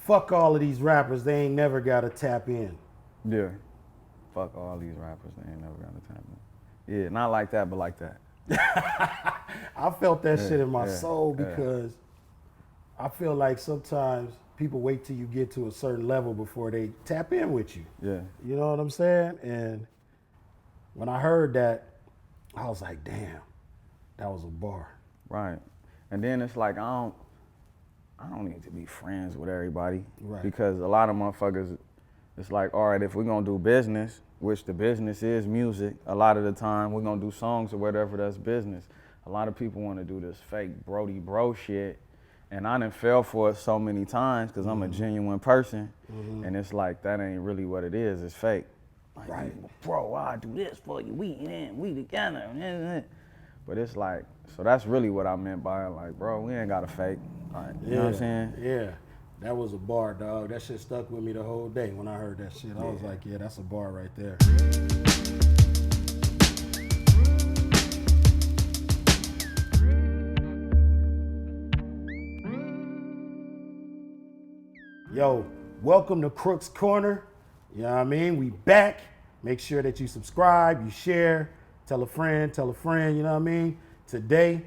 fuck all of these rappers, they ain't never got to tap in. Yeah. Fuck all these rappers, they ain't never got to tap in. Yeah, not like that, but like that. I felt that shit in my soul because I feel like sometimes people wait till you get to a certain level before they tap in with you. Yeah. You know what I'm saying? And when I heard that, I was like, damn, that was a bar. Right. And then it's like, I don't need to be friends with everybody. Right. Because a lot of motherfuckers, it's like, all right, if we're gonna do business, which the business is music, a lot of the time we're gonna do songs or whatever, that's business. A lot of people wanna do this fake Brody bro shit. And I done fell for it so many times because I'm a genuine person. And it's like, that ain't really what it is, it's fake. Like, Right. Bro, I do this for you, we together. But it's like, so that's really what I meant by it, like, bro, we ain't got to fake. Like, you know what I'm saying? Yeah, that was a bar, dog. That shit stuck with me the whole day when I heard that shit. I was like, yeah, that's a bar right there. Yo, welcome to Crooks Corner. You know what I mean? We back. Make sure that you subscribe, you share, tell a friend, you know what I mean? Today,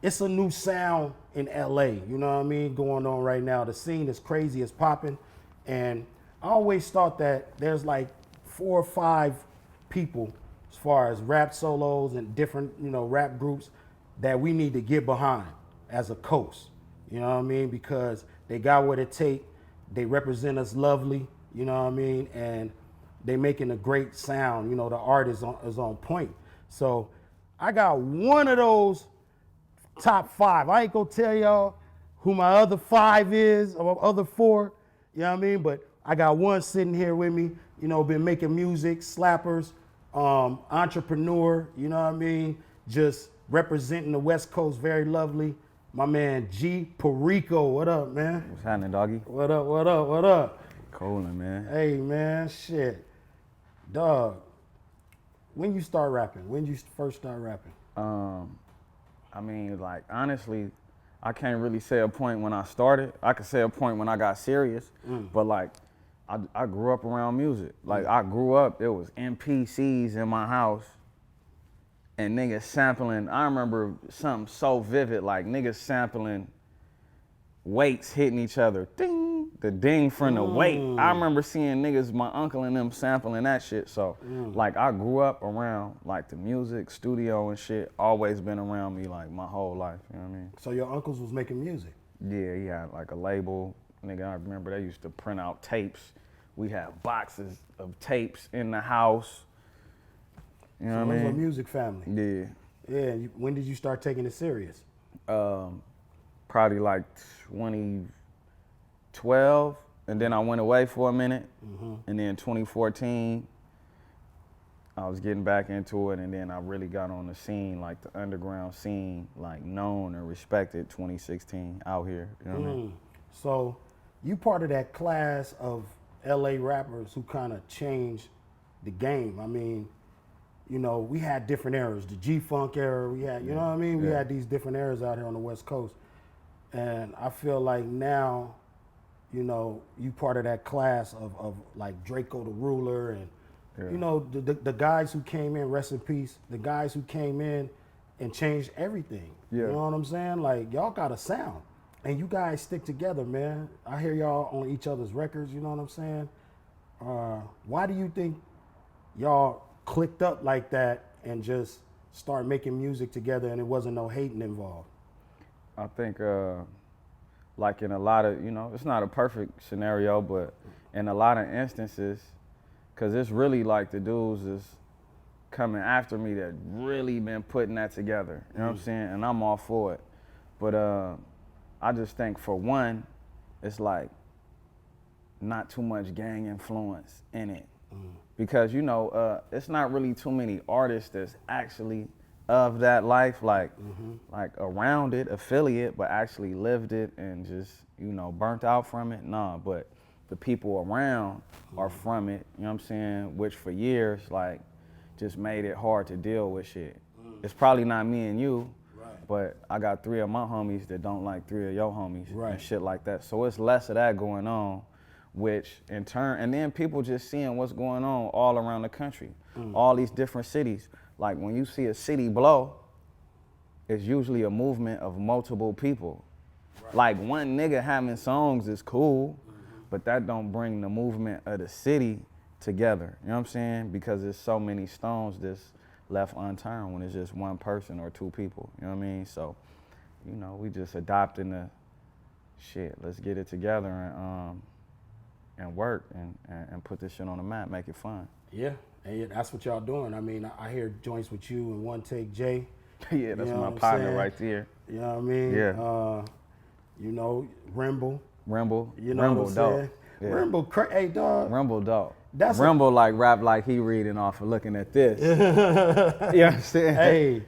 it's a new sound in LA, you know what I mean, going on right now. The scene is crazy, it's popping. And I always thought that there's like 4 or 5 people as far as rap solos and different, rap groups that we need to get behind as a coast. You know what I mean? Because they got what it takes. They represent us lovely, you know what I mean? And they making a great sound. You know, the art is on point. So I got one of those top 5. I ain't gonna tell y'all who my other 5 is, or other 4, you know what I mean? But I got one sitting here with me, been making music, slappers, entrepreneur, you know what I mean? Just representing the West Coast very lovely. My man G Perico, what up, man? What's happening, doggy? What up? Coolin', man. Hey, man, shit. Dog, when you start rapping? When you first start rapping? I mean, like, honestly, I can't really say a point when I started. I could say a point when I got serious, but like, I grew up around music. Like, I grew up, there was MPCs in my house and niggas sampling. I remember something so vivid, like niggas sampling weights hitting each other. Ding, the ding from the weight. I remember seeing niggas, my uncle and them sampling that shit. So like, I grew up around like the music, studio and shit, always been around me like my whole life, you know what I mean? So your uncles was making music? Yeah, he had like a label. Nigga, I remember they used to print out tapes. We had boxes of tapes in the house. You know what I mean? So it was a music family. Yeah. Yeah, when did you start taking it serious? Probably like 2012, and then I went away for a minute, and then 2014, I was getting back into it, and then I really got on the scene, like the underground scene, like known and respected 2016 out here, you know what I mean? So you part of that class of LA rappers who kind of changed the game. I mean, we had different eras, the G-Funk era, we had, you know what I mean? We had these different eras out here on the West Coast. And I feel like now, you part of that class of like Draco the Ruler and, the guys who came in, rest in peace, the guys who came in and changed everything. Yeah. You know what I'm saying? Like, y'all got a sound. And you guys stick together, man. I hear y'all on each other's records, you know what I'm saying? Why do you think y'all clicked up like that and just start making music together and it wasn't no hating involved? I think, like in a lot of, it's not a perfect scenario, but in a lot of instances, because it's really like the dudes is coming after me that really been putting that together, you know what I'm saying? And I'm all for it. But I just think for one, it's like not too much gang influence in it. Because, it's not really too many artists that's actually of that life, like around it, affiliate, but actually lived it and just, burnt out from it. Nah, but the people around are from it, you know what I'm saying? Which for years, like, just made it hard to deal with shit. It's probably not me and you, but I got 3 of my homies that don't like 3 of your homies Right. and shit like that. So it's less of that going on, which in turn, and then people just seeing what's going on all around the country, all these different cities. Like when you see a city blow, it's usually a movement of multiple people. Right. Like one nigga having songs is cool, but that don't bring the movement of the city together. You know what I'm saying? Because there's so many stones that's left unturned when it's just one person or 2 people. You know what I mean? So, you know, we just adopting the shit. Let's get it together and work and put this shit on the map, make it fun. Yeah, and that's what y'all doing. I mean, I hear joints with you and One Take Jay. Yeah, that's my partner right there. You know what I mean? Yeah. You know, Rimble. You know Rimble what I'm dope. saying? Yeah. Rimble, hey dog. Rimble dope. That's Rimble like rap like he reading off of looking at this. You know what I'm saying? Hey,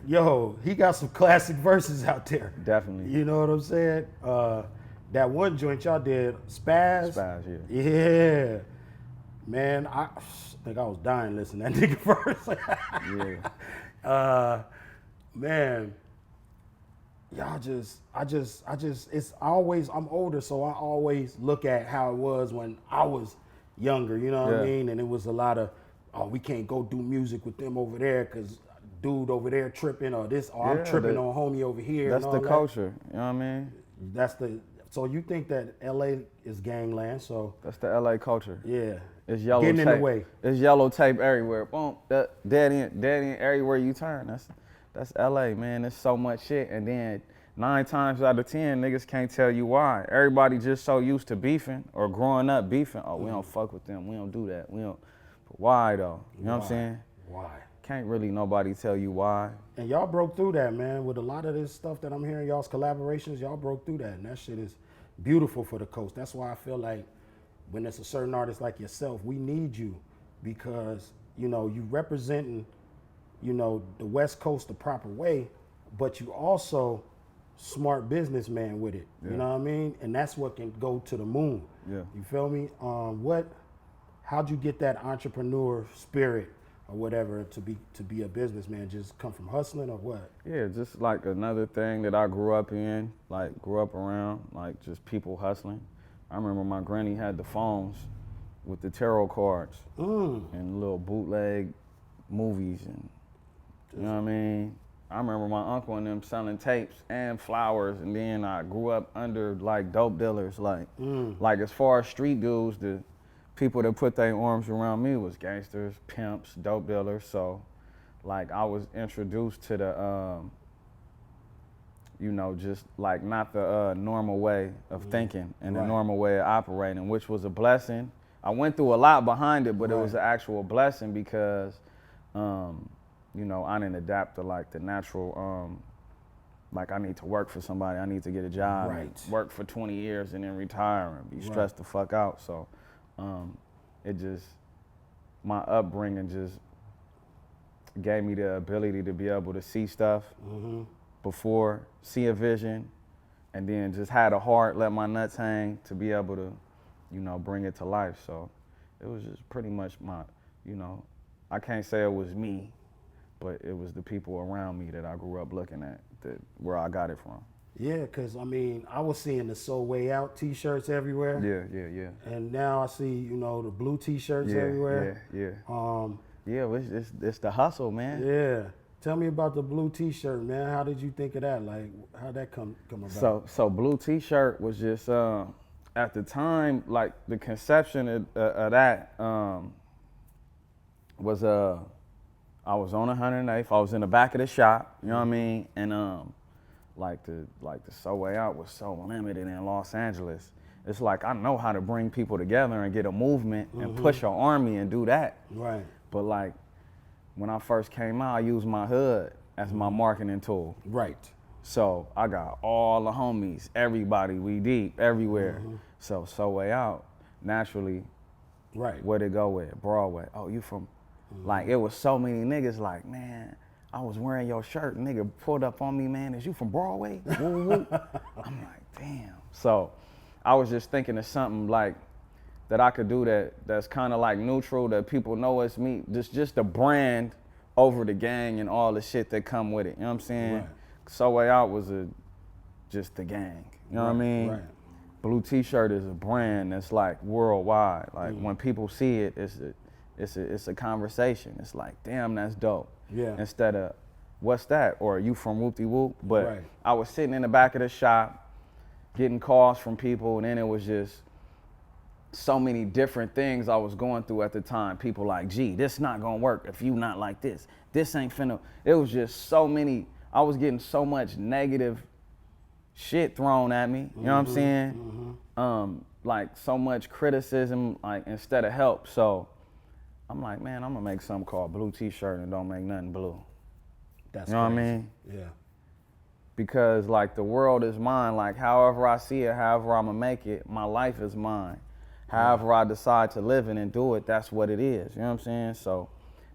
yo, he got some classic verses out there. Definitely. You know what I'm saying? That one joint y'all did, Spaz. Spaz, yeah. Yeah. Man, I think I was dying listening to that nigga verse. Yeah. Man, y'all I'm older, so I always look at how it was when I was younger, you know what I mean? And it was a lot of, oh, we can't go do music with them over there because dude over there tripping, or this, or I'm tripping on homie over here. That's the culture, you know what I mean? So you think that LA is gangland, so. That's the LA culture. Yeah. It's yellow Getting tape. in the way. It's yellow tape everywhere. Boom, dead end everywhere you turn. That's LA, man. There's so much shit. And then 9 times out of 10, niggas can't tell you why. Everybody just so used to beefing or growing up beefing. Oh, we don't fuck with them. We don't do that. We don't. But why though? You know what I'm saying? Why? Can't really nobody tell you why. And y'all broke through that, man. With a lot of this stuff that I'm hearing, y'all's collaborations, y'all broke through that. And that shit is beautiful for the coast. That's why I feel like when it's a certain artist like yourself, we need you because, you know, you representing, you know, the West Coast the proper way, but you also smart businessman with it. You know what I mean? And that's what can go to the moon. Yeah. You feel me? How'd you get that entrepreneur spirit or whatever to be a businessman? Just come from hustling or what? Yeah, just like another thing that I grew up in, like grew up around, like just people hustling. I remember my granny had the phones with the tarot cards and little bootleg movies, and you know what I mean? I remember my uncle and them selling tapes and flowers, and then I grew up under like dope dealers. Like as far as street dudes, the people that put their arms around me was gangsters, pimps, dope dealers. So like I was introduced to the you know, just like not the normal way of thinking and the normal way of operating, which was a blessing. I went through a lot behind it, but it was an actual blessing because, you know, I didn't adapt to like the natural, like I need to work for somebody, I need to get a job, and work for 20 years and then retire and be stressed the fuck out. So it just, my upbringing just gave me the ability to be able to see stuff before, see a vision, and then just had a heart, let my nuts hang to be able to, you know, bring it to life. So it was just pretty much my, you know, I can't say it was me, but it was the people around me that I grew up looking at, that where I got it from. Yeah, because I mean, I was seeing the So Way Out t-shirts everywhere. Yeah. And now I see, you know, the blue t-shirts everywhere. Yeah, it's the hustle, man. Yeah. Tell me about the blue t-shirt, man. How did you think of that? Like, how'd that come about? So blue t-shirt was just, at the time, like the conception of that was, I was on 108th, I was in the back of the shop, you know what I mean? And like the So Way Out was so limited in Los Angeles. It's like, I know how to bring people together and get a movement and push an army and do that. Right. But like, when I first came out, I used my hood as my marketing tool. Right. So I got all the homies, everybody, we deep, everywhere. So Way Out, naturally, where'd it go with? Broadway. Oh, you from, like, it was so many niggas like, man, I was wearing your shirt, nigga pulled up on me, man, is you from Broadway? Woo, woo. I'm like, damn. So I was just thinking of something like, that I could do that's kind of like neutral, that people know it's me. Just the brand over the gang and all the shit that come with it. You know what I'm saying? So Way Out was just the gang. You know what I mean? Right. Blue T-shirt is a brand that's like worldwide. Like when people see it, it's a conversation. It's like, damn, that's dope. Yeah. Instead of, what's that? Or you from Whoop-de-Whoop? But Right. I was sitting in the back of the shop, getting calls from people, and then it was just so many different things I was going through at the time. People like, gee, this not gonna work if you not like this. This ain't finna. It was just so many. I was getting so much negative shit thrown at me. You know what I'm saying? Like so much criticism, like instead of help. So I'm like, man, I'm gonna make something called Blue T-shirt and don't make nothing blue. That's You know crazy. what I mean? Yeah. Because like the world is mine. Like however I see it, however I'm gonna make it, my life is mine. However I decide to live it and do it, that's what it is. You know what I'm saying? So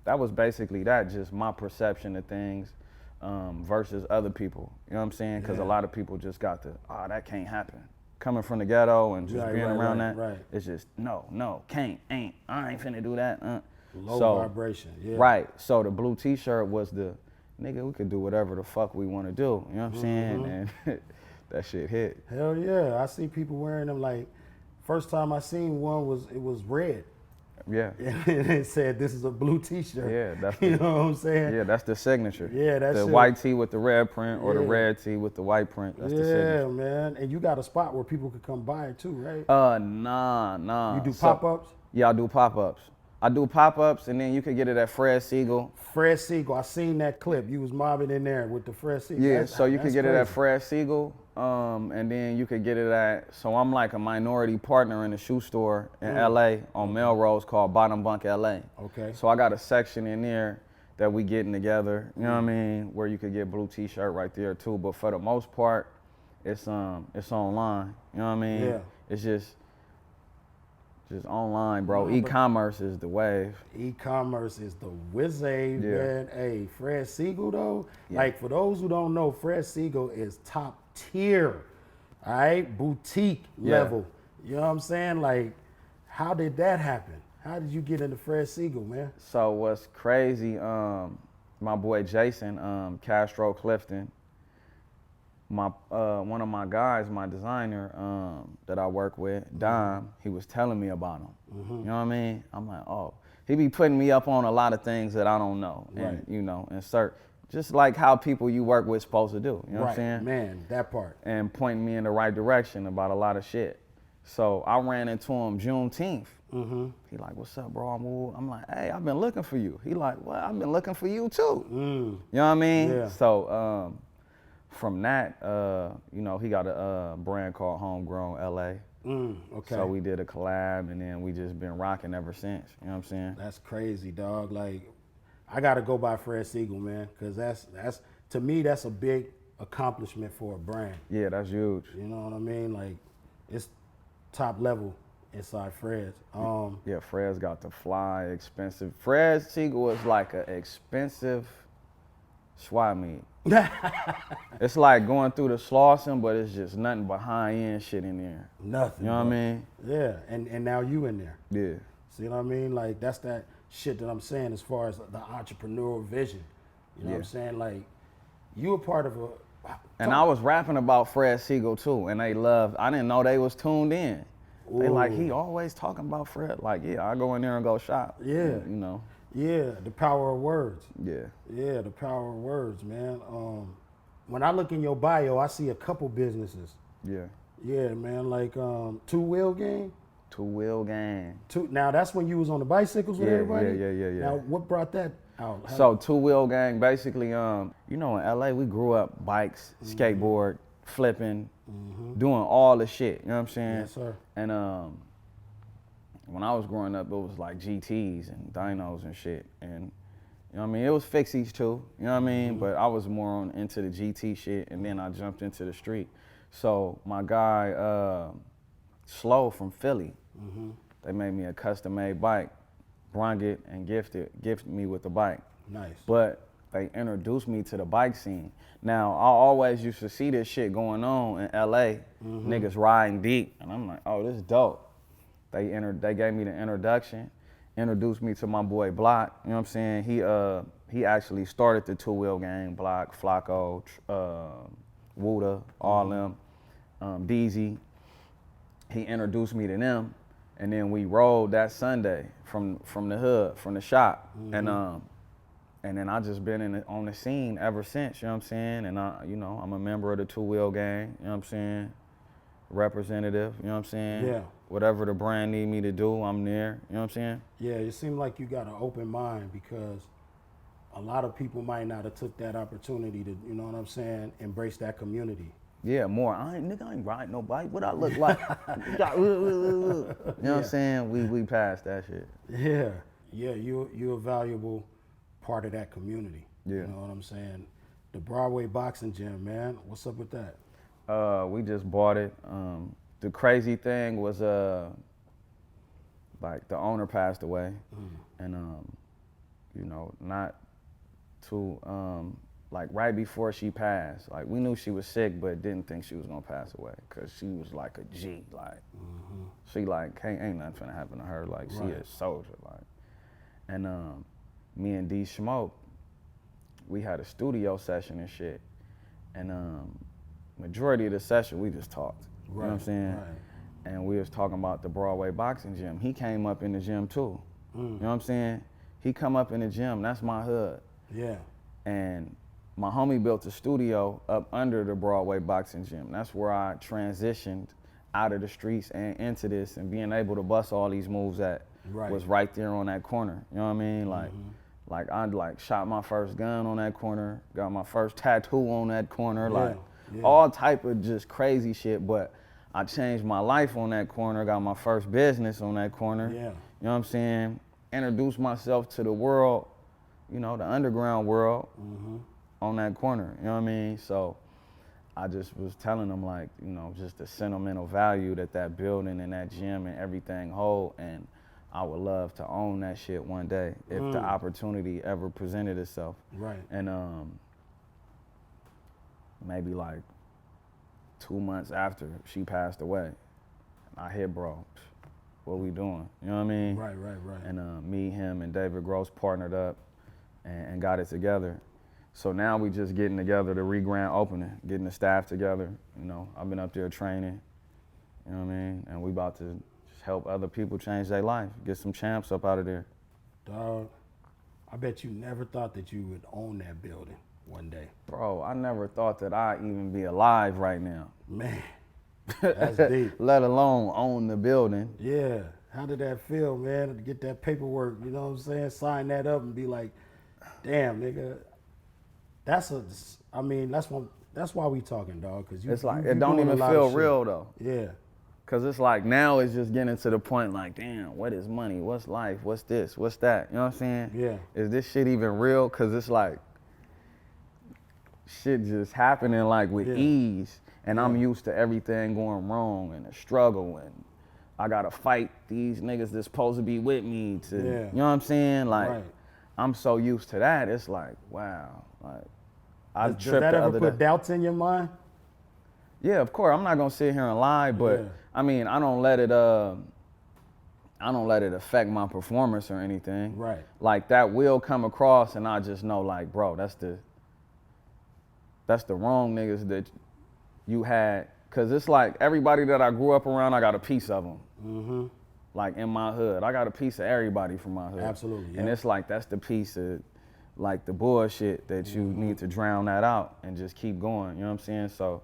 that was basically that, just my perception of things versus other people. You know what I'm saying? Because a lot of people just got the, that can't happen. Coming from the ghetto and just being around that, it's just, no, can't, ain't, I ain't finna do that. Low vibration, yeah. Right, so the Blue T-shirt was the, nigga, we could do whatever the fuck we want to do. You know what I'm saying? And that shit hit. Hell yeah, I see people wearing them. Like, first time I seen one it was red. Yeah. And it said, this is a blue T-shirt. Yeah, that's you know what I'm saying? Yeah, that's the signature. Yeah, that's the white tee with the red print or the red tee with the white print. That's the signature. Yeah, man. And you got a spot where people could come buy it too, right? Nah. You do pop-ups? Yeah, I do pop-ups. I do pop-ups, and then you can get it at Fred Segal. Fred Segal, I seen that clip. You was mobbing in there with the Fred Segal. Yeah, so you can get crazy. it at Fred Segal, and then you could get it at, so I'm like a minority partner in a shoe store in LA on Melrose called Bottom Bunk LA. Okay. So I got a section in there that we getting together, you know what I mean, where you could get Blue T-shirt right there too. But for the most part, it's online, you know what I mean? Yeah. It's just online, bro. E-commerce is the wave. E-commerce is the wizard, man. Hey, Fred Segal though, Yeah. like for those who don't know, Fred Segal is top tier, all right, boutique level. You know what I'm saying? Like, how did that happen? How did you get into Fred Segal, man? So what's crazy, my boy Jason, Castro Clifton, one of my guys, my designer that I work with, Dom, he was telling me about him. You know what I mean? I'm like, oh, he be putting me up on a lot of things that I don't know, and you know, just like how people you work with supposed to do. You know what I'm saying? Man, that part. And pointing me in the right direction about a lot of shit. So I ran into him Juneteenth. He like, what's up, bro? I'm like, hey, I've been looking for you. He like, well, I've been looking for you too. You know what I mean? Yeah. So from that, you know, he got a brand called Homegrown LA. Okay. So we did a collab, and then we just been rocking ever since. You know what I'm saying? That's crazy, dog. Like, I gotta go by Fred Segal, man, because that's to me that's a big accomplishment for a brand. Yeah, that's huge. You know what I mean? Like, it's top level inside Fred's. Yeah, Fred's got the fly, expensive. Fred Segal is like an expensive swap meet. It's like going through the Slauson, but it's just nothing but high-end shit in there. Nothing. You know what I bro. mean? Yeah, and now you in there. Yeah. See what I mean? Like, that's that shit that I'm saying as far as the entrepreneurial vision. You know what I'm saying? Like, you a part of a... And I was rapping about Fred Segal too, and they loved, I didn't know they was tuned in. They like, he always talking about Fred. Like, yeah, I go in there and go shop. Yeah. You know? Yeah, the power of words. Yeah. Yeah, the power of words, man. When I look in your bio, I see a couple businesses. Yeah. Yeah, man, like Two Wheel Gang. Two Wheel Gang. Now that's when you was on the bicycles with everybody? Yeah. Now what brought that out? So Two Wheel Gang, basically, you know, in LA, we grew up bikes, skateboard, flipping, doing all the shit, you know what I'm saying? Yes, sir. And when I was growing up, it was like GTs and dynos and shit. And, you know what I mean? It was fixies too, you know what I mean? But I was more into the GT shit, and then I jumped into the street. So my guy, Slow from Philly, they made me a custom-made bike, brung it and gifted me with the bike. Nice. But they introduced me to the bike scene. Now, I always used to see this shit going on in LA, niggas riding deep, and I'm like, oh, this is dope. They gave me the introduction, introduced me to my boy Block. You know what I'm saying? He actually started the two-wheel gang. Block, Flacco, Wuda, all them, DZ. He introduced me to them, and then we rolled that Sunday from the hood, from the shop, and then I just been on the scene ever since. You know what I'm saying? And I'm a member of the two-wheel gang. You know what I'm saying? Representative. You know what I'm saying? Yeah. Whatever the brand need me to do, I'm there. You know what I'm saying? Yeah, it seemed like you got an open mind because a lot of people might not have took that opportunity to, you know what I'm saying, embrace that community. Yeah, more. I ain't riding no bike. What I look like? You know what I'm saying? We passed that shit. Yeah. Yeah, you're a valuable part of that community. Yeah. You know what I'm saying? The Broadway Boxing Gym, man. What's up with that? We just bought it. The crazy thing was like the owner passed away, and not too like right before she passed. Like we knew she was sick, but didn't think she was gonna pass away because she was like a G. Like she like ain't nothing finna happen to her. Like she a soldier. Like, and me and D Smoke, we had a studio session and shit, and majority of the session we just talked. You know what I'm saying? Right. And we was talking about the Broadway Boxing Gym. He came up in the gym too. You know what I'm saying? He come up in the gym, that's my hood. Yeah. And my homie built a studio up under the Broadway Boxing Gym. That's where I transitioned out of the streets and into this, and being able to bust all these moves that was right there on that corner. You know what I mean? Like I shot my first gun on that corner, got my first tattoo on that corner, all type of just crazy shit, but I changed my life on that corner, got my first business on that corner. Yeah. You know what I'm saying? Introduced myself to the world, you know, the underground world on that corner. You know what I mean? So I just was telling them, like, you know, just the sentimental value that building and that gym and everything hold, and I would love to own that shit one day if the opportunity ever presented itself. Right. And maybe like 2 months after she passed away, I hit bro, what we doing? You know what I mean? Right. And me, him, and David Gross partnered up and got it together. So now we just getting together to re-grand opening, getting the staff together. You know, I've been up there training, you know what I mean? And we about to just help other people change their life, get some champs up out of there. Dog, I bet you never thought that you would own that building one day. Bro, I never thought that I'd even be alive right now. Man, that's deep. Let alone own the building. Yeah. How did that feel, man, to get that paperwork, you know what I'm saying? Sign that up and be like, damn, nigga. That's why we talking, dog. Cause It's like, it don't even feel real though. Yeah. Cause it's like, now it's just getting to the point like, damn, what is money? What's life? What's this? What's that? You know what I'm saying? Yeah. Is this shit even real? Cause it's like, shit just happening like with ease. And I'm used to everything going wrong and the struggle, and I gotta fight these niggas that's supposed to be with me to, you know what I'm saying? Like, I'm so used to that. It's like, wow. Like, Does that ever put doubts in your mind? Yeah, of course. I'm not gonna sit here and lie, but I mean, I don't let it affect my performance or anything. Right. Like, that will come across, and I just know, like, bro, that's the wrong niggas that you had. Cause it's like, everybody that I grew up around, I got a piece of them. Like, in my hood, I got a piece of everybody from my hood. Absolutely. And it's like, that's the piece of, like, the bullshit that you need to drown that out and just keep going. You know what I'm saying? So,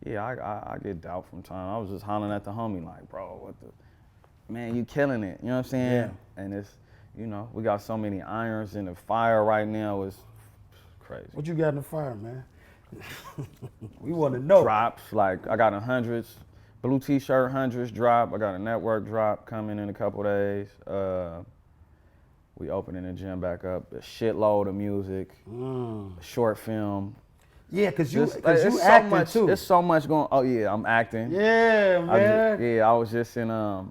yeah, I get doubt from time. I was just hollering at the homie like, bro, what the, man, you killing it. You know what I'm saying? Yeah. And it's, you know, we got so many irons in the fire right now. It's crazy. What you got in the fire, man? We want to know. Drops, like, I got 100s, blue t-shirt 100s drop. I got a network drop coming in a couple days. We opening the gym back up. A shitload of music, a short film. Yeah, cause you it's acting so much, too. There's so much going. Oh yeah, I'm acting. Yeah, man. I was just in I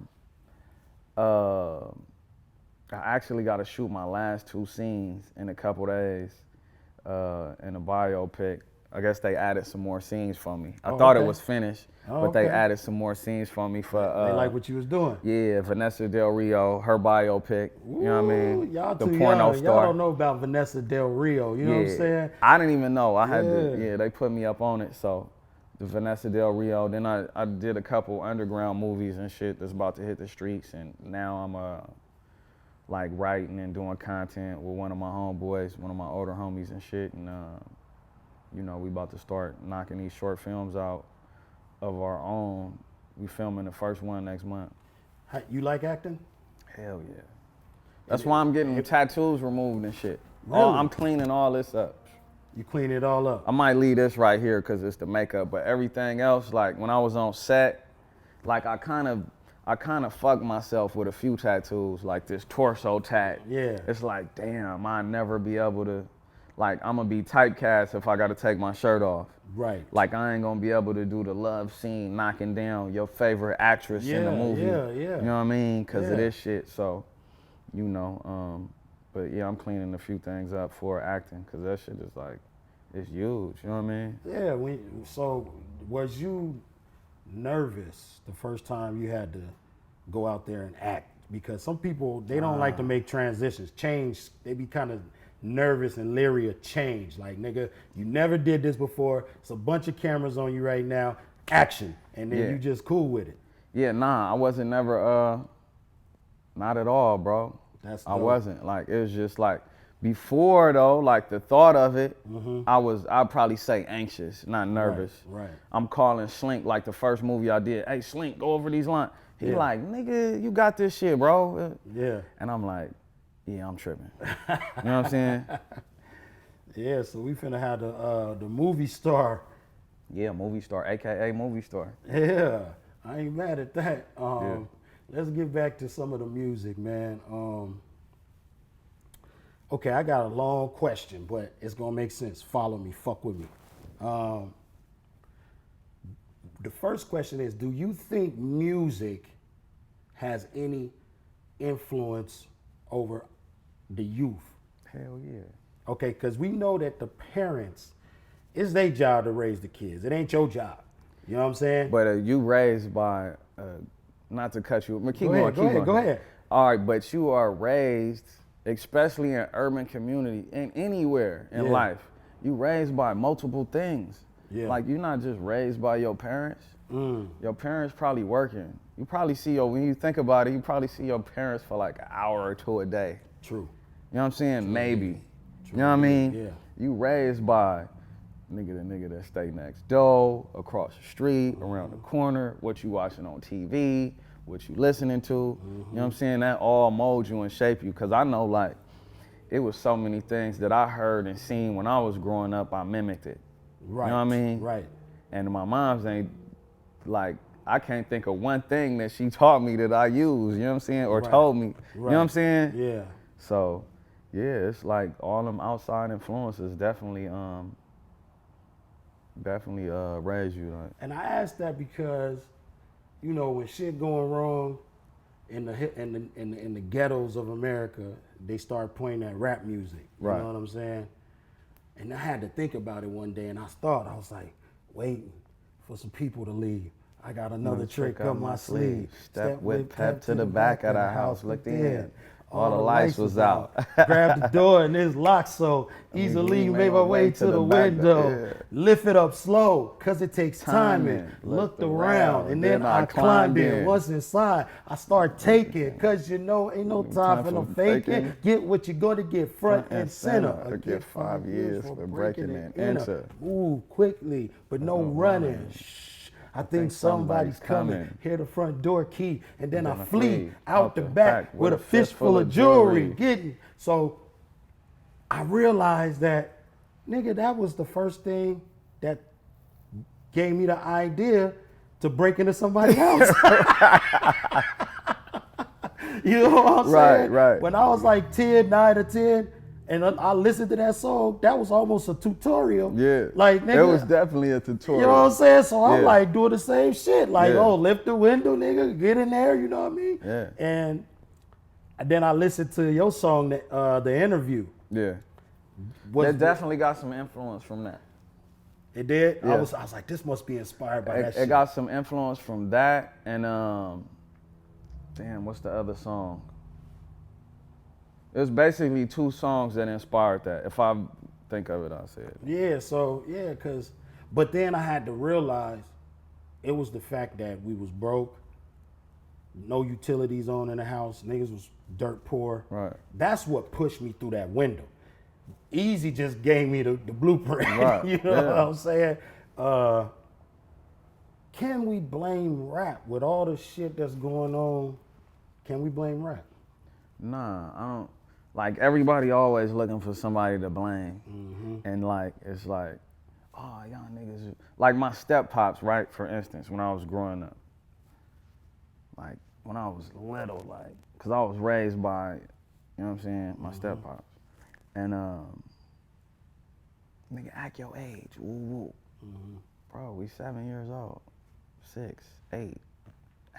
actually got to shoot my last 2 scenes in a couple days in a biopic I guess they added some more scenes for me. I Oh, thought okay. it was finished, Oh, but they okay. added some more scenes for me for. They like what you was doing. Yeah, Vanessa Del Rio, her biopic. Ooh, You know what I mean? Y'all The too porno young. star. Y'all don't know about Vanessa Del Rio. You know what I'm saying? I didn't even know. I had Yeah. to. Yeah, they put me up on it. So, the Vanessa Del Rio. Then I did a couple underground movies and shit that's about to hit the streets, and now I'm like writing and doing content with one of my homeboys, one of my older homies and shit, and you know, we about to start knocking these short films out of our own. We filming the first one next month. You like acting? Hell yeah. That's why I'm getting tattoos removed and shit. Really? I'm cleaning all this up. You clean it all up. I might leave this right here because it's the makeup, but everything else, like when I was on set, like I kind of fucked myself with a few tattoos, like this torso tat. Yeah. It's like, damn, I'll never be able to, like I'm gonna be typecast if I gotta take my shirt off. Right. Like I ain't gonna be able to do the love scene knocking down your favorite actress in the movie. Yeah. You know what I mean? Because of Yeah. this shit. So, you know, but yeah, I'm cleaning a few things up for acting because that shit is like, it's huge. You know what I mean? Yeah. So was you nervous the first time you had to go out there and act? Because some people, they don't like to make transitions, change. They be kind of nervous and leery of change. Like, nigga, you never did this before. It's a bunch of cameras on you right now. Action. And then you just cool with it. Yeah, nah, I wasn't never, not at all, bro. That's I dope. wasn't. Like, it was just like, before though, like the thought of it, I'd probably say anxious, not nervous. Right. I'm calling Slink, like the first movie I did, hey Slink, go over these lines. He like, nigga, you got this shit, bro. Yeah. And I'm like, yeah, I'm tripping. You know what I'm saying? Yeah, so we finna have the movie star. Yeah, movie star, AKA movie star. Yeah, I ain't mad at that. Let's get back to some of the music, man. Okay, I got a long question, but it's gonna make sense. Follow me, fuck with me. The first question is, do you think music has any influence over the youth? Hell yeah. Okay, because we know that the parents, it's their job to raise the kids. It ain't your job. You know what I'm saying? But you raised by, not to cut you, but keep going. Go ahead. All right, but you are raised, especially in urban community, and anywhere in life, you raised by multiple things. Yeah. Like you're not just raised by your parents. Your parents probably working. You probably see when you think about it, you probably see your parents for like an hour or two a day. True. You know what I'm saying? True. Maybe. True. You know what I mean? Yeah. You raised by the nigga that stay next door, across the street, around the corner, what you watching on TV, what you listening to. You know what I'm saying? That all molds you and shape you. Cause I know like, it was so many things that I heard and seen when I was growing up, I mimicked it. Right. You know what I mean? Right. And my mom's ain't, like, I can't think of one thing that she taught me that I use, you know what I'm saying? Or told me, you know what I'm saying? Yeah. So, yeah, it's like all them outside influences definitely raise you. Like. And I asked that because, you know, when shit going wrong in the ghettos of America, they start playing that rap music. You know what I'm saying? And I had to think about it one day, and I was like, waiting for some people to leave. I got another trick up my sleeve. Step with pep to the back of the house, looked in. All the lights was out. Grabbed the door and it's locked, so easily made my way to the window. Lift it up slow, cause it takes timing. Looked around and then I climbed in. Once inside, I start taking, cause you know ain't no time for no faking. Get what you're gonna get front and center. I get 5 years for breaking and enter. Move quickly, but no running. I think somebody's coming. Hear the front door key, and then I flee out the back with a fistful of jewelry. So I realized that, nigga, that was the first thing that gave me the idea to break into somebody's house. You know what I'm saying? Right. When I was like 10, 9 or 10, and I listened to that song, that was almost a tutorial. Yeah. Like, nigga. It was definitely a tutorial. You know what I'm saying? So I'm like doing the same shit. Like, lift the window, nigga, get in there, you know what I mean? Yeah. And then I listened to your song, The Interview. Yeah. That definitely got some influence from that. It did? Yeah. I was like, this must be inspired by that shit. It got some influence from that and damn, what's the other song? It was basically 2 songs that inspired that. If I think of it, I'll say it. Yeah, so, yeah, but then I had to realize it was the fact that we was broke, no utilities on in the house, niggas was dirt poor. Right. That's what pushed me through that window. Easy just gave me the blueprint. Right. You know what I'm saying? Can we blame rap with all the shit that's going on? Can we blame rap? Nah, I don't. Like, everybody always looking for somebody to blame. And like, it's like, oh, y'all niggas. Like my step pops, right? For instance, when I was growing up. Like, when I was little, like, cause I was raised by, you know what I'm saying, my step pops. And nigga, act your age, woo woo. Bro, we 7 years old, 6, 8.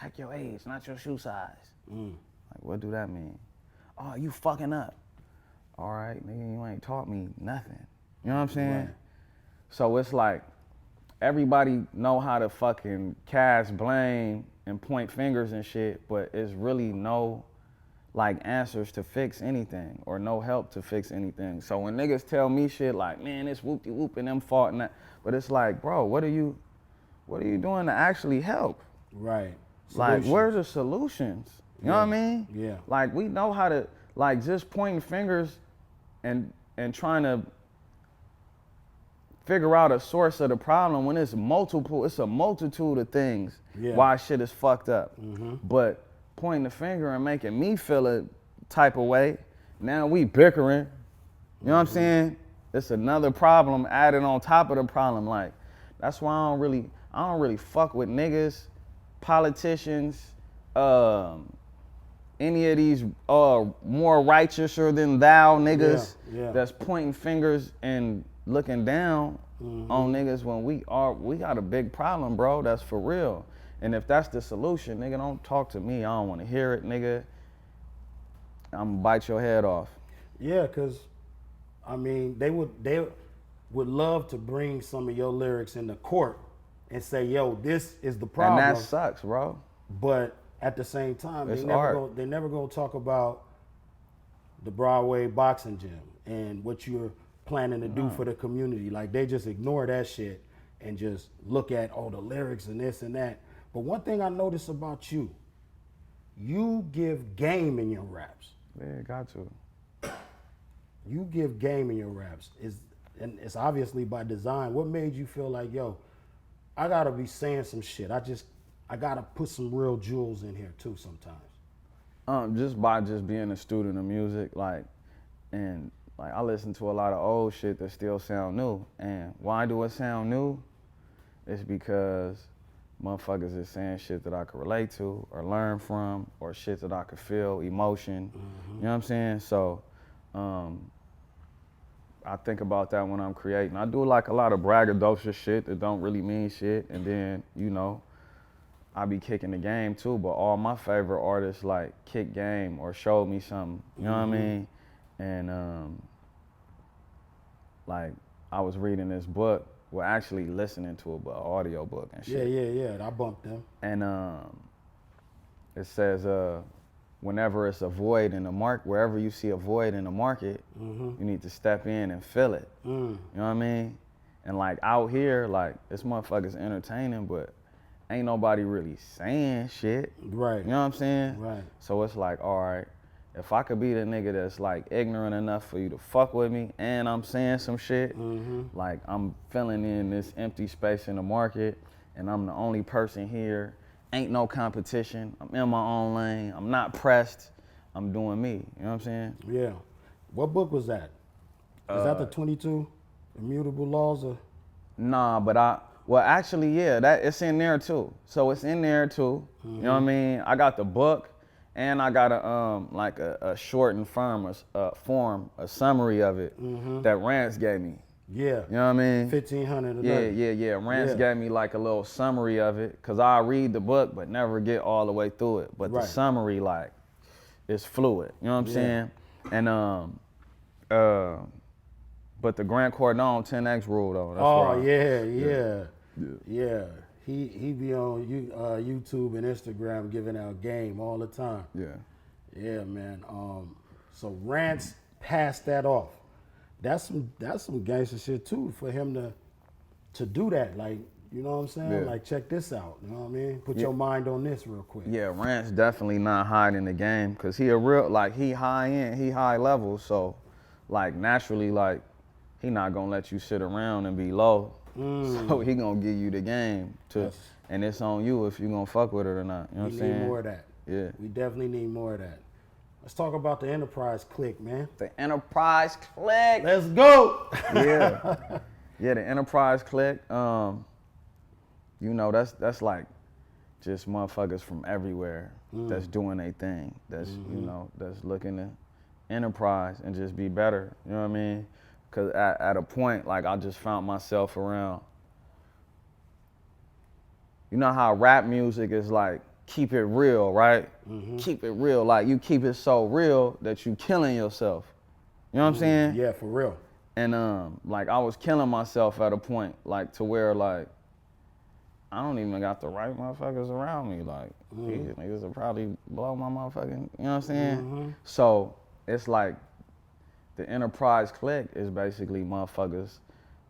Act your age, not your shoe size. Like, what do that mean? Oh, you fucking up. All right, nigga, you ain't taught me nothing. You know what I'm saying? Right. So it's like, everybody know how to fucking cast blame and point fingers and shit, but it's really no like answers to fix anything or no help to fix anything. So when niggas tell me shit like, man, it's whoop-de-whoop and them fault and that, but it's like, bro, what are you doing to actually help? Right. Like, where's the solutions? You know what I mean? Yeah. Like, we know how to, like, just pointing fingers and trying to figure out a source of the problem when it's a multitude of things why shit is fucked up. But pointing the finger and making me feel a type of way, now we bickering. You know what I'm saying? It's another problem added on top of the problem. Like, that's why I don't really fuck with niggas, politicians, any of these more righteouser than thou niggas that's pointing fingers and looking down on niggas when we got a big problem, bro. That's for real. And if that's the solution, nigga, don't talk to me. I don't want to hear it, nigga. I'm gonna bite your head off. Yeah, cause I mean they would love to bring some of your lyrics into court and say, yo, this is the problem. And that sucks, bro. But at the same time, It's they never gonna talk about the Broadway Boxing Gym and what you're planning to do for the community. Like, they just ignore that shit and just look at all the lyrics and this and that. But one thing I notice about you give game in your raps. Yeah, got to. You give game in your raps. And it's obviously by design. What made you feel like, yo, I gotta be saying some shit. I gotta put some real jewels in here too sometimes. Just by being a student of music, like, and like I listen to a lot of old shit that still sound new. And why do it sound new? It's because motherfuckers is saying shit that I could relate to or learn from, or shit that I could feel, emotion. You know what I'm saying? So I think about that when I'm creating. I do like a lot of braggadocious shit that don't really mean shit, and then, you know, I be kicking the game too, but all my favorite artists like kick game or showed me something, you know what I mean? And like I was reading this book, well, actually listening to an audio book and shit. Yeah, I bumped them. And it says whenever it's a void in the market, wherever you see a void in the market, you need to step in and fill it. You know what I mean? And like out here, like this motherfucker's entertaining, but ain't nobody really saying shit. Right. You know what I'm saying? Right. So it's like, all right, if I could be the nigga that's like ignorant enough for you to fuck with me and I'm saying some shit, like I'm filling in this empty space in the market and I'm the only person here, ain't no competition, I'm in my own lane, I'm not pressed, I'm doing me, you know what I'm saying? Yeah. What book was that? Is that the 22 Immutable Laws of? Nah, but well, actually, yeah, that it's in there too. So it's in there too. You know what I mean? I got the book, and I got a shortened form, a summary of it that Rance gave me. Yeah. You know what I mean? 1,500 a Yeah. day. Rance gave me like a little summary of it, cause I read the book but never get all the way through it. But the summary, like, it's fluid. You know what I'm saying? And But the Grant Cardone 10X rule though. That's Oh where yeah. He be on YouTube and Instagram giving out game all the time. Yeah, man. So Rance passed that off. That's some gangster shit too for him to do that. Like, you know what I'm saying? Yeah. Like, check this out. You know what I mean? Put your mind on this real quick. Yeah, Rance definitely not hiding the game because he a real, like, he high end, he high level. So, like, naturally, like, he not gonna let you sit around and be low. So he gonna give you the game and it's on you if you gonna fuck with it or not. You know what I'm saying? We need more of that. Yeah. We definitely need more of that. Let's talk about the Enterprise clique, man. The Enterprise clique. Let's go. Yeah. Yeah, the Enterprise clique. You know, that's like just motherfuckers from everywhere that's doing their thing. That's you know, that's looking to enterprise and just be better. You know what I mean? Cause at a point, like I just found myself around. You know how rap music is like keep it real, right? Keep it real. Like you keep it so real that you killing yourself. You know what I'm saying? Yeah, for real. And like I was killing myself at a point, like to where like I don't even got the right motherfuckers around me. Like these niggas will probably blow my motherfucking, you know what I'm saying? So it's like the Enterprise clique is basically motherfuckers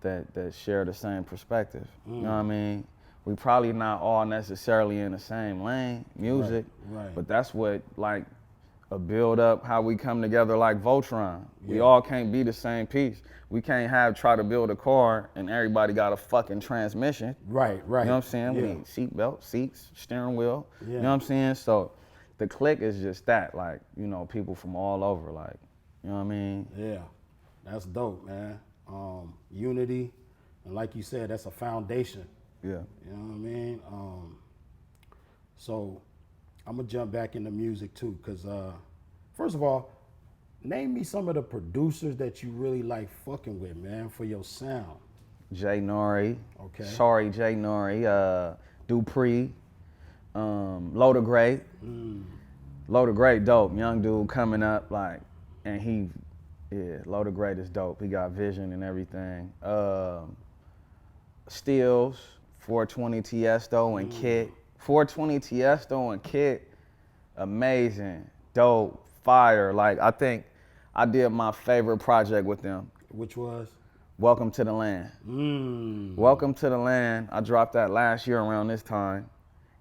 that share the same perspective. You know what I mean? We probably not all necessarily in the same lane, music, Right. but that's what like a build up how we come together like Voltron. We all can't be the same piece. We can't try to build a car and everybody got a fucking transmission. Right. You know what I'm saying? Yeah. We need seat belt, seats, steering wheel. Yeah. You know what I'm saying? So the clique is just that, like, you know, people from all over, like, you know what I mean? Yeah, that's dope, man. Unity, and like you said, that's a foundation. Yeah. You know what I mean? So I'm gonna jump back into music too, cause first of all, name me some of the producers that you really like fucking with, man, for your sound. Jay Nori. Okay. Sorry, Jay Nori. Dupree. Loda Gray. Loda Gray, dope. Young dude coming up, like, and Loda Gray is dope. He got vision and everything. Steels, 420 Tiesto and Kit. 420 Tiesto and Kit, amazing, dope, fire. Like, I think I did my favorite project with them. Which was? Welcome to the Land. Welcome to the Land. I dropped that last year around this time.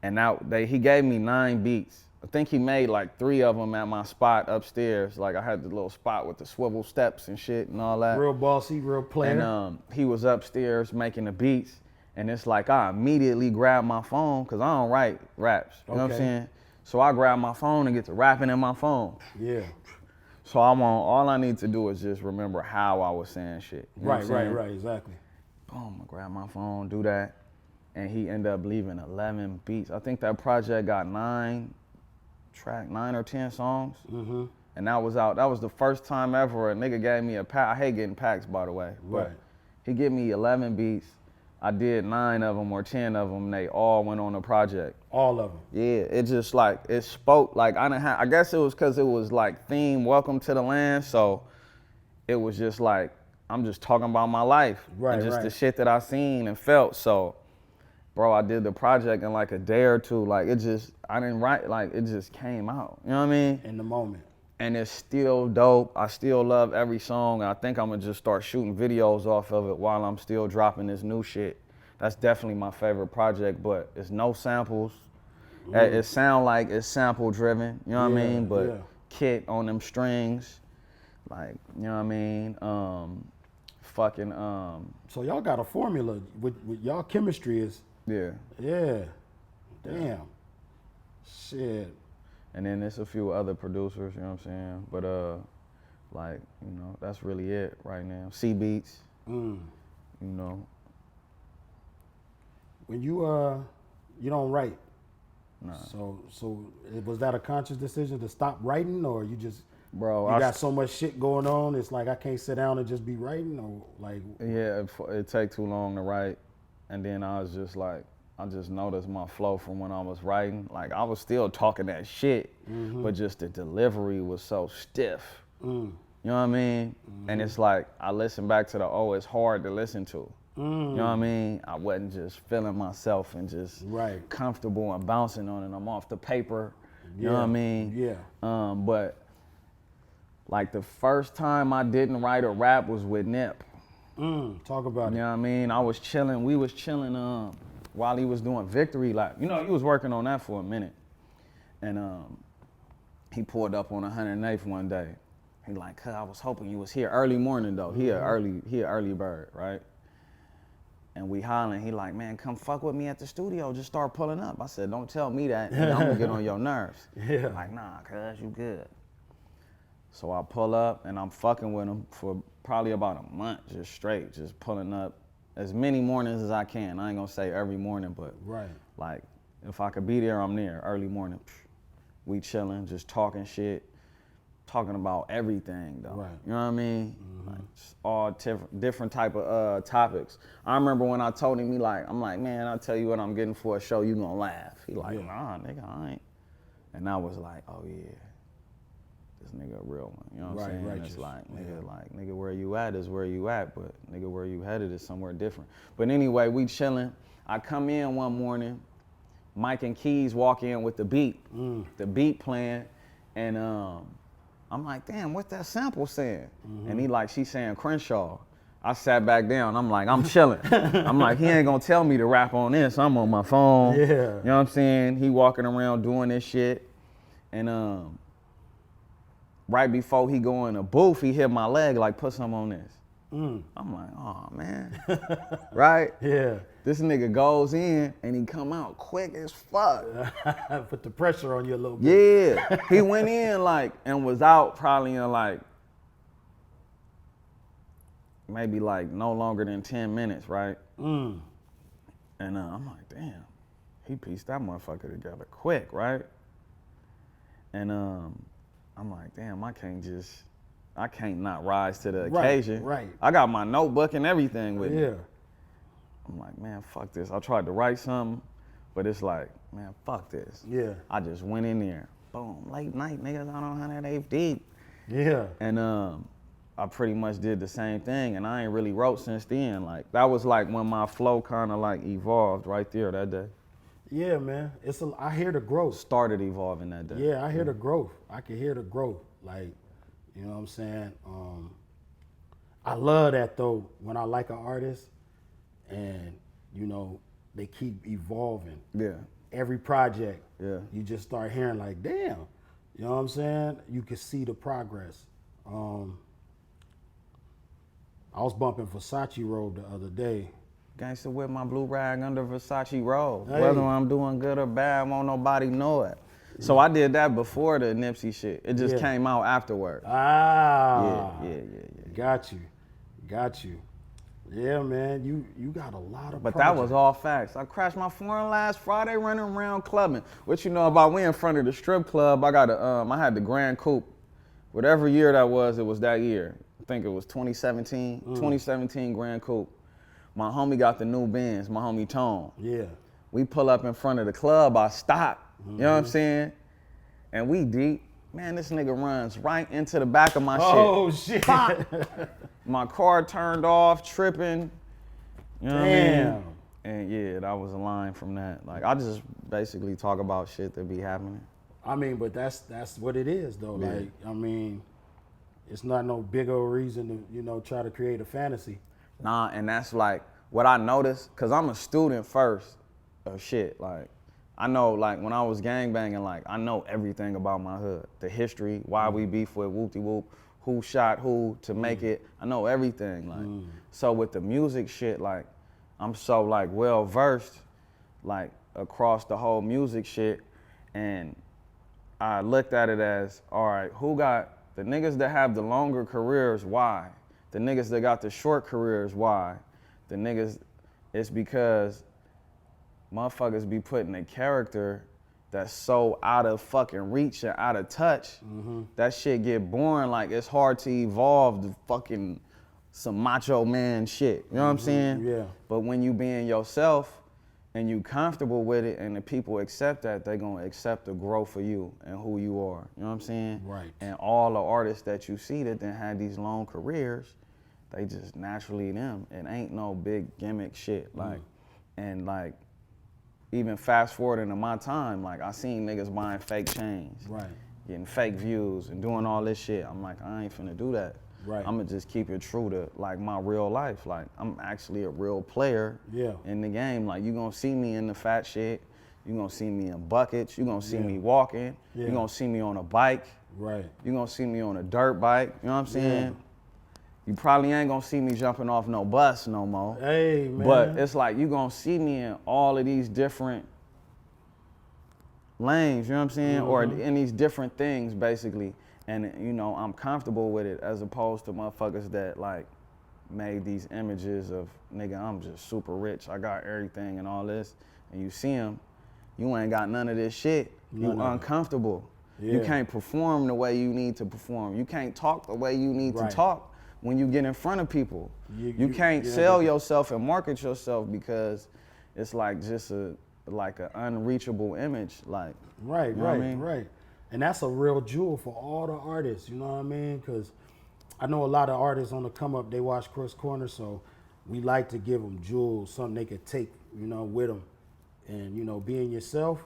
And now he gave me 9 beats. I think he made like 3 of them at my spot upstairs. Like I had the little spot with the swivel steps and shit and all that. Real bossy, real player. And he was upstairs making the beats. And it's like I immediately grabbed my phone because I don't write raps. You know what I'm saying? So I grab my phone and get to rapping in my phone. Yeah. So all I need to do is just remember how I was saying shit. You know what I'm saying? Right, exactly. Boom, I grab my phone, do that. And he ended up leaving 11 beats. I think that project got 9 or 10 songs. And that was out. That was the first time ever a nigga gave me a pack. I hate getting packs, by the way. But he gave me 11 beats. I did 9 of them or 10 of them. They all went on the project. All of them. Yeah, it just like, it spoke, like I guess it was because it was like theme, Welcome to the Land. So it was just like, I'm just talking about my life. And just the shit that I seen and felt. So, bro, I did the project in like a day or two. Like I didn't write, like it just came out. You know what I mean? In the moment. And it's still dope. I still love every song. I think I'm gonna just start shooting videos off of it while I'm still dropping this new shit. That's definitely my favorite project, but it's no samples. It sound like it's sample driven, you know what I mean? But Kit on them strings, like, you know what I mean? So y'all got a formula with y'all chemistry is. Yeah. Damn. Shit. And then there's a few other producers, you know what I'm saying? But like, you know, that's really it right now. C Beats, you know. When you don't write. Nah. So was that a conscious decision to stop writing, or you just Bro, you got so much shit going on, it's like I can't sit down and just be writing, or like? Yeah, it take too long to write, and then I was just like, I just noticed my flow from when I was writing. Like I was still talking that shit, but just the delivery was so stiff. You You know what I mean? And it's like, I listen back to it's hard to listen to. You know what I mean? I wasn't just feeling myself and just comfortable and bouncing on it. I'm off the paper. You know what I mean? Yeah. But like the first time I didn't write a rap was with Nip. Talk about it. You know what I mean? I was chilling. We was chilling while he was doing Victory Lap. You know, he was working on that for a minute. And he pulled up on 108th one day. He like, I was hoping you was here early morning though. He a early bird, right? And we hollering, he like, man, come fuck with me at the studio, just start pulling up. I said, don't tell me that, I'm gonna get on your nerves. Yeah. Like, nah, cuz, you good. So I pull up and I'm fucking with him for probably about a month, just straight, just pulling up as many mornings as I can. I ain't gonna say every morning, but like, if I could be there, I'm there, early morning. We chilling, just talking shit, talking about everything though. Right. You know what I mean? Like, all different type of topics. I remember when I told him, I'm like, man, I'll tell you what I'm getting for a show, you gonna laugh. He like, nah, nigga, I ain't. And I was like, oh yeah, this nigga a real one. You know what I'm saying? Righteous. It's like, nigga, where you at is where you at, but nigga, where you headed is somewhere different. But anyway, we chilling. I come in one morning, Mike and Keys walk in with the beat playing, and I'm like, damn, what's that sample saying? And he like, she's saying Crenshaw. I sat back down, I'm like, I'm chilling. I'm like, he ain't gonna tell me to rap on this, I'm on my phone. Yeah. You know what I'm saying? He walking around doing this shit, and right before he go in the booth, he hit my leg, like, put some on this. I'm like, oh man, right? Yeah. This nigga goes in and he come out quick as fuck. Put the pressure on you a little bit. Yeah, he went in like and was out probably in like maybe like no longer than 10 minutes, right? And I'm like, damn, he pieced that motherfucker together quick, right? And I'm like, damn, I can't not rise to the occasion. Right. I got my notebook and everything with me. Yeah. I'm like, man, fuck this. I tried to write something, but it's like, man, fuck this. Yeah. I just went in there, boom, late night, niggas out on 108 deep. Yeah. And I pretty much did the same thing, and I ain't really wrote since then. Like, that was like when my flow kind of like evolved right there that day. Yeah, man. I hear the growth. Started evolving that day. Yeah, I hear the growth. I can hear the growth. Like, you know what I'm saying? I love that though, when I like an artist and, you know, they keep evolving. Yeah. Every project, Yeah. you just start hearing like, damn, you know what I'm saying? You can see the progress. I was bumping Versace robe the other day. Gangsta with my blue rag under Versace robe. Hey. Whether I'm doing good or bad, won't nobody know it. So I did that before the Nipsey shit. It just came out afterward. Ah. Yeah. Got you. Yeah, man, you got a lot of But projects. that was all facts. I crashed my foreign last Friday running around clubbing. What you know about, we in front of the strip club. I got I had the Grand Coupe. Whatever year that was, it was that year. I think it was 2017, 2017 Grand Coupe. My homie got the new Benz, my homie Tone. Yeah. We pull up in front of the club, I stop, you know what I'm saying? And we deep. Man, this nigga runs right into the back of my shit. Oh, shit. Pop! My car turned off, tripping. You know what I mean? And yeah, that was a line from that. Like, I just basically talk about shit that be happening. I mean, but that's what it is, though. Yeah. Like, I mean, it's not no big old reason to, you know, try to create a fantasy. Nah, and that's like what I noticed, cause I'm a student first of shit. Like, I know, like, when I was gangbanging, like, I know everything about my hood. The history, why we beef with whoop-de-whoop, who shot who to make it. I know everything, like. So with the music shit, like, I'm so, like, well-versed, like, across the whole music shit, and I looked at it as, all right, who got the niggas that have the longer careers, why? The niggas that got the short careers, why? The niggas, it's because motherfuckers be putting a character that's so out of fucking reach and out of touch. That shit get boring, like it's hard to evolve the fucking some macho man shit. You know what I'm saying? Yeah. But when you being yourself and you comfortable with it, and the people accept that, they gonna accept the growth for you and who you are. You know what I'm saying? Right. And all the artists that you see that then had these long careers, they just naturally them. It ain't no big gimmick shit. Like, and like, even fast forward into my time, like I seen niggas buying fake chains, Right. getting fake views and doing all this shit. I'm like, I ain't finna do that. Right. I'm gonna just keep it true to like my real life. Like I'm actually a real player in the game. Like you gonna see me in the fat shit. You gonna see me in buckets. You gonna see me walking. You gonna see me on a bike. Right. You gonna see me on a dirt bike. You know what I'm saying? You probably ain't gonna see me jumping off no bus no more. Hey, man. But it's like you gonna see me in all of these different lanes, you know what I'm saying? Or in these different things, basically. And, you know, I'm comfortable with it as opposed to motherfuckers that, like, made these images of, nigga, I'm just super rich. I got everything and all this. And you see them, you ain't got none of this shit. You uncomfortable. You can't perform the way you need to perform. You can't talk the way you need to talk when you get in front of people. You can't sell yourself and market yourself because it's like just like an unreachable image. Like, right. You know what I mean? Right. And that's a real jewel for all the artists, you know what I mean? Because I know a lot of artists on the come up, they watch Crooks Corner, so we like to give them jewels, something they could take, you know, with them. And, you know, being yourself,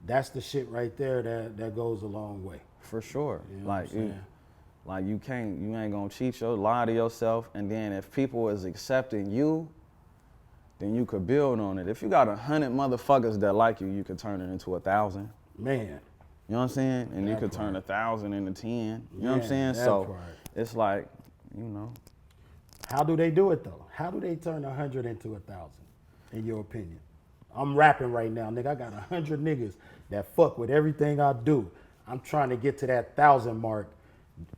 that's the shit right there that goes a long way. For sure. You know Like, what I'm saying? you ain't gonna cheat lie to yourself. And then if people is accepting you, then you could build on it. If you got 100 motherfuckers that like you, you could turn it into 1,000. Man. You know what I'm saying? And you could turn 1,000 into 10. You know what I'm saying? So it's like, you know. How do they do it though? How do they turn 100 into 1,000, in your opinion? I'm rapping right now, nigga. I got 100 niggas that fuck with everything I do. I'm trying to get to that 1,000 mark.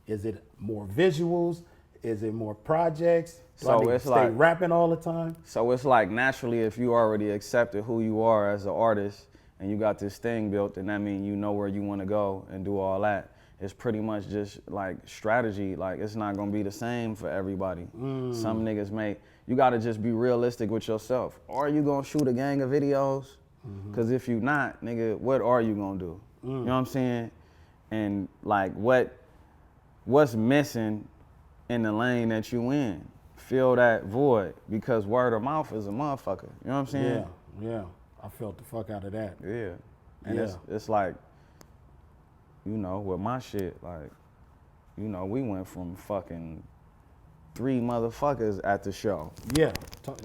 Is it more visuals? Is it more projects? Do I need to stay rapping all the time? So it's like naturally, if you already accepted who you are as an artist and you got this thing built, then that means you know where you want to go and do all that. It's pretty much just like strategy. Like it's not gonna be the same for everybody. Some niggas you gotta just be realistic with yourself. Are you gonna shoot a gang of videos? Cause if you not, nigga, what are you gonna do? You know what I'm saying? And like what's missing in the lane that you in? Fill that void, because word of mouth is a motherfucker. You know what I'm saying? Yeah. I felt the fuck out of that. Yeah. And it's like, you know, with my shit, like, you know, we went from fucking 3 motherfuckers at the show. Yeah,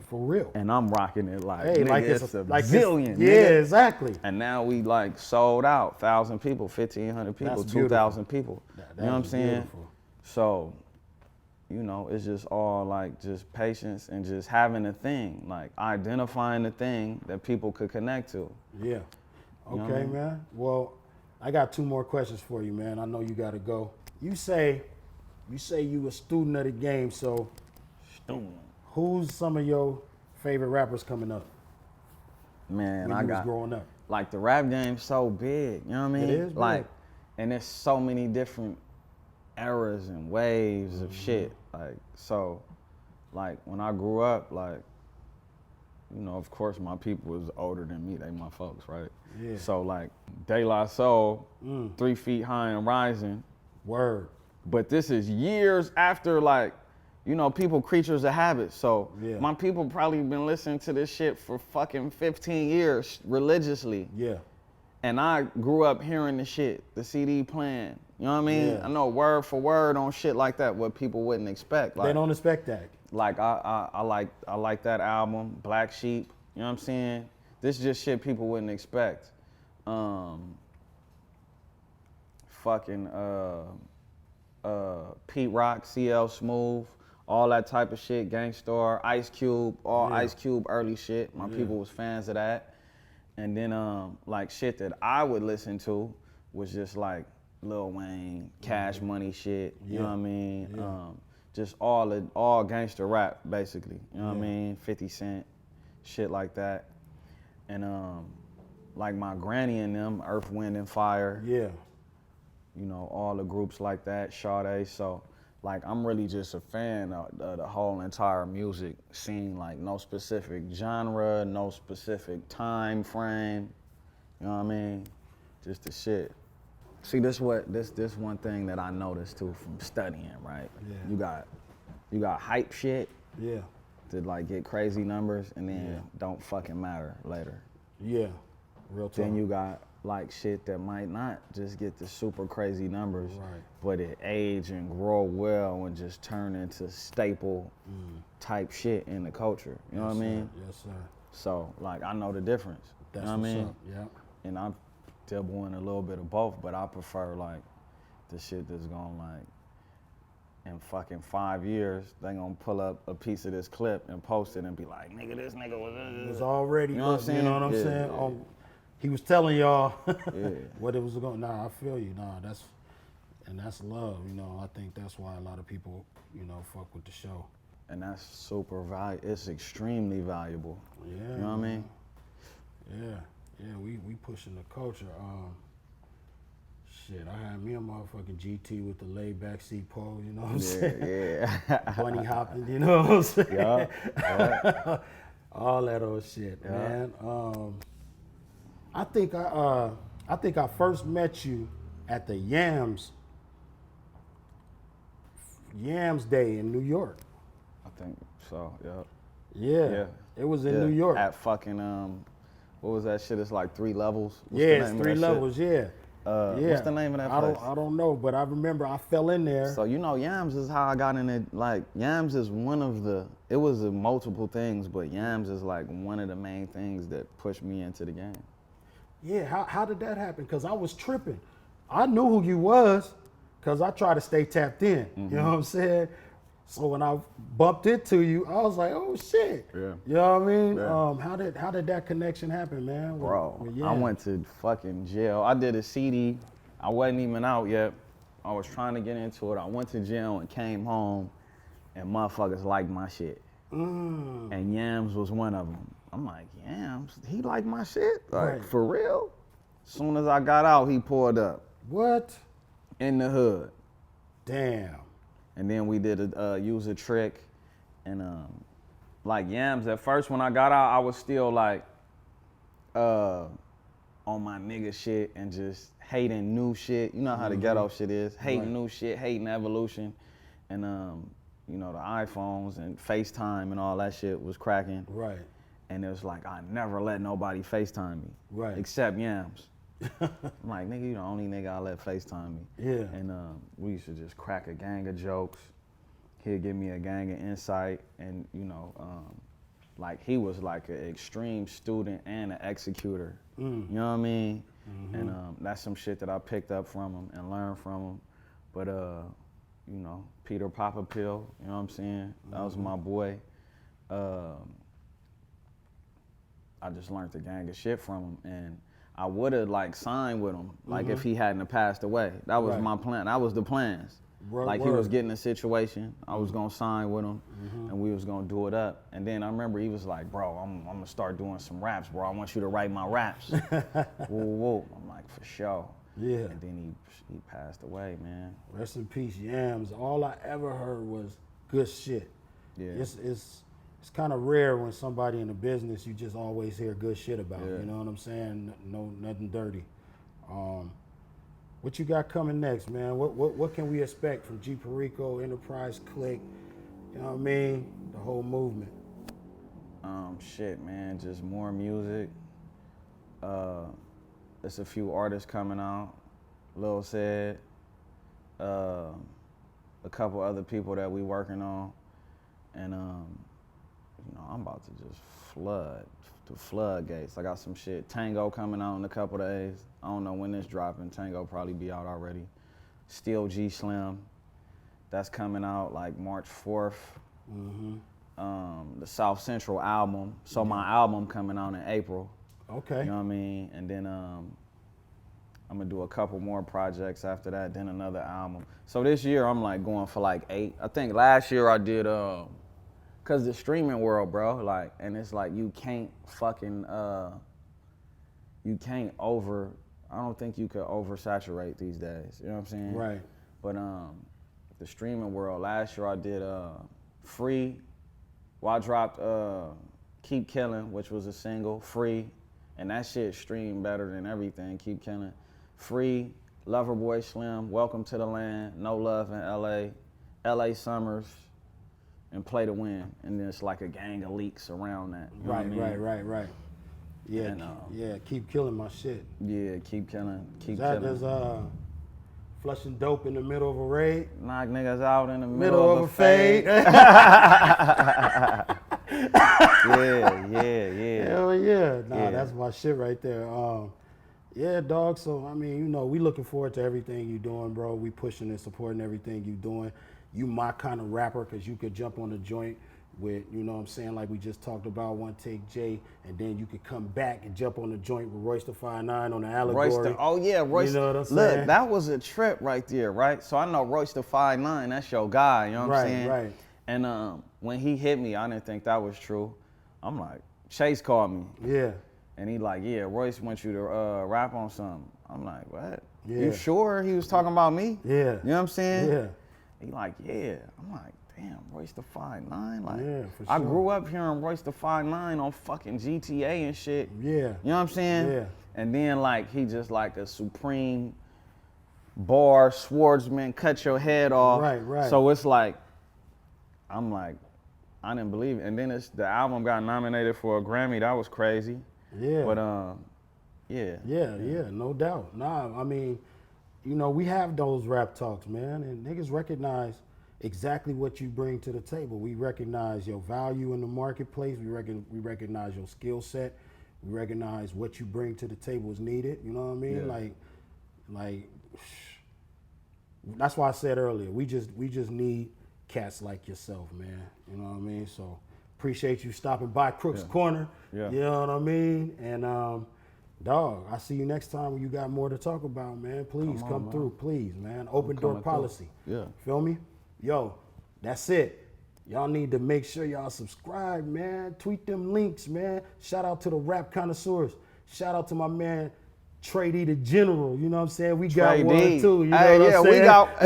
for real. And I'm rocking it like, hey, nigga, like it's a like zillion. Yeah, exactly. And now we like sold out, 1,000 people, 1,500 people, 2,000 people. You know what I'm saying? Beautiful. So, you know, it's just all like just patience and just having a thing, like identifying the thing that people could connect to. Yeah. Okay, you know what I mean? Man. Well, I got 2 more questions for you, man. I know you got to go. You say you a student of the game, so who's some of your favorite rappers coming up? Man, when you was growing up. Like the rap game's so big, you know what I mean? It is big. Like, and there's so many different eras and waves of shit. Like, so, like when I grew up, like, you know, of course my people was older than me, they my folks, right? Yeah. So like De La Soul, 3 Feet High and Rising. Word. But this is years after, like, you know, people creatures of habit. So my people probably been listening to this shit for fucking 15 years religiously. Yeah. And I grew up hearing the shit, the CD playing. You know what I mean? Yeah. I know word for word on shit like that, what people wouldn't expect. Like, they don't expect that. Like I like that album, Black Sheep. You know what I'm saying? This is just shit people wouldn't expect. Pete Rock, CL Smooth, all that type of shit, Gangstar, Ice Cube, Ice Cube early shit. My people was fans of that. And then like shit that I would listen to was just like Lil Wayne, Cash Money shit, you know what I mean? Just all gangster rap basically, you know what I mean? 50 Cent, shit like that. And like my granny and them, Earth, Wind and Fire. Yeah. You know, all the groups like that, Sade. So like I'm really just a fan of the whole entire music scene. Like no specific genre, no specific time frame. You know what I mean? Just the shit. See, this one thing that I noticed too from studying, right? Yeah. You got hype shit Yeah. that like get crazy numbers and then don't fucking matter later. Yeah. Real talk. Then you got like shit that might not just get the super crazy numbers, Right. but it age and grow well and just turn into staple type shit in the culture. You know what I mean? Yes, sir. So like I know the difference. That's you know what I mean? Up. Yeah. And I'm dabbling a little bit of both, but I prefer like the shit that's gonna like in fucking 5 years, they gonna pull up a piece of this clip and post it and be like, nigga, this nigga was already, you know what I'm saying? You know what I'm Yeah, saying? yeah. He was telling y'all Yeah. what it was going. Nah, I feel you. Nah, that's love. You know, I think that's why a lot of people, you know, fuck with the show. And that's super valuable. It's extremely valuable. Yeah. You know what I mean? Yeah, we pushing the culture. Shit, I had me a motherfucking GT with the laid back seat pole, you know what I'm saying? Yeah. Bunny hopping, you know what I'm saying? Yeah. All that old shit, man. I think I first met you at the Yams Day in New York. I think so, yeah. Yeah. It was in New York. At fucking what was that shit? It's like 3 levels. What's it's 3 levels, yeah. What's the name of that place? I don't know, but I remember I fell in there. So you know, Yams is how I got in it. Like Yams is one of the. It was multiple things, but Yams is like one of the main things that pushed me into the game. Yeah, how did that happen? Because I was tripping. I knew who you was, because I try to stay tapped in. You know what I'm saying? So when I bumped into you, I was like, oh shit. Yeah. You know what I mean? Yeah. How did that connection happen, man? Bro, I went to fucking jail. I did a CD. I wasn't even out yet. I was trying to get into it. I went to jail and came home, and motherfuckers liked my shit. And Yams was one of them. I'm like, Yams? He liked my shit? Like, Right. for real? As soon as I got out, he pulled up. What? In the hood. Damn. And then we did use a trick. And like Yams, at first when I got out, I was still like on my nigga shit and just hating new shit. You know how the ghetto shit is. Hating new shit, hating evolution. And you know, the iPhones and FaceTime and all that shit was cracking. Right. And it was like, I never let nobody FaceTime me. Right. Except Yams. I'm like, nigga, you the only nigga I let FaceTime me. Yeah. And we used to just crack a gang of jokes. He'd give me a gang of insight. And, you know, like he was like an extreme student and an executor. You know what I mean? And that's some shit that I picked up from him and learned from him. But, you know, Peter Papa Pill, you know what I'm saying? That was my boy. I just learned a gang of shit from him. And I would have like signed with him, like if he hadn't have passed away. That was my plan. That was the plans. He was getting a situation. I was gonna sign with him, and we was gonna do it up. And then I remember he was like, "Bro, I'm gonna start doing some raps, bro. I want you to write my raps." Whoa. I'm like, for sure. Yeah. And then he passed away, man. Rest in peace, Yams. All I ever heard was good shit. Yeah. It's kind of rare when somebody in the business you just always hear good shit about. Yeah. You know what I'm saying? No, nothing dirty. What you got coming next, man? What can we expect from G Perico, Enterprise, Click? You know what I mean? The whole movement. Shit, man. Just more music. There's a few artists coming out. Lil Said. A couple other people that we working on. And you know, I'm about to just flood the floodgates. I got some shit. Tango coming out in a couple of days. I don't know when this dropping. Tango probably be out already. Still G Slim. That's coming out like March 4th. The South Central album. So my album coming out in April. Okay. You know what I mean? And then I'm gonna do a couple more projects after that, then another album. So this year I'm like going for like 8. I think last year I did cause the streaming world, bro, like, and it's like you can't fucking I don't think you could oversaturate these days. You know what I'm saying? Right. But the streaming world. Last year I did Free. Well, I dropped Keep Killing, which was a single, Free, and that shit streamed better than everything. Keep Killing, Free, Loverboy Slim, Welcome to the Land, No Love in LA, LA Summers, and Play to Win. And then it's like a gang of leaks around that. You know what I mean? Right. Yeah, And, yeah, Keep Killing my shit. Yeah, Keep Killing, Keep That Killing. There's flushing dope in the middle of a raid. Knock niggas out in the middle of a fade. yeah. Hell yeah. Nah, Yeah. that's my shit right there. Yeah, dog. So, I mean, you know, we looking forward to everything you doing, bro. We pushing and supporting everything you doing. You my kind of rapper because you could jump on the joint with, you know what I'm saying, like we just talked about, One Take J, and then you could come back and jump on the joint with Royce the 5'9" on the Allegory. Royce. You know what I'm saying? Look, that was a trip right there, right? So I know Royce the 5'9", that's your guy, you know what I'm saying? Right. And when he hit me, I didn't think that was true. I'm like, Chase called me. Yeah. And he like, yeah, Royce wants you to rap on something. I'm like, what? Yeah. You sure he was talking about me? Yeah. You know what I'm saying? Yeah. He like, yeah. I'm like, damn, Royce the 5'9". Like, Yeah, for I sure. grew up hearing Royce the 5'9" on fucking GTA and shit. Yeah. You know what I'm saying? Yeah. And then like he just like a supreme bar swordsman, cut your head off. Right. So it's like, I'm like, I didn't believe it. And then the album got nominated for a Grammy. That was crazy. Yeah. But yeah. Yeah, no doubt. Nah, I mean, you know, we have those rap talks, man, and niggas recognize exactly what you bring to the table. We recognize your value in the marketplace. We recognize your skill set. We recognize what you bring to the table is needed. You know what I mean? Yeah. Like, that's why I said earlier, we just need cats like yourself, man. You know what I mean? So appreciate you stopping by Crooks Corner. Yeah. You know what I mean? And dog, I see you next time when you got more to talk about, man. Please come through, please, man. Open door policy. Yeah. Feel me? Yo, that's it. Y'all need to make sure y'all subscribe, man. Tweet them links, man. Shout out to the rap connoisseurs. Shout out to my man Trey D the General. You know what I'm saying? We got Trey one D. too. You know Hey, what yeah, I'm saying? we got.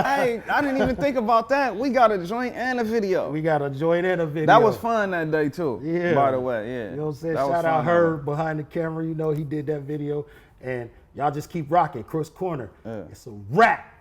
Hey, I didn't even think about that. We got a joint and a video. We got a joint and a video. That was fun that day too. Yeah. By the way, yeah. You know what I'm saying? That was Shout out fun, Herb behind the camera. You know, he did that video. And y'all just keep rocking. Crooks Corner. Yeah. It's a wrap.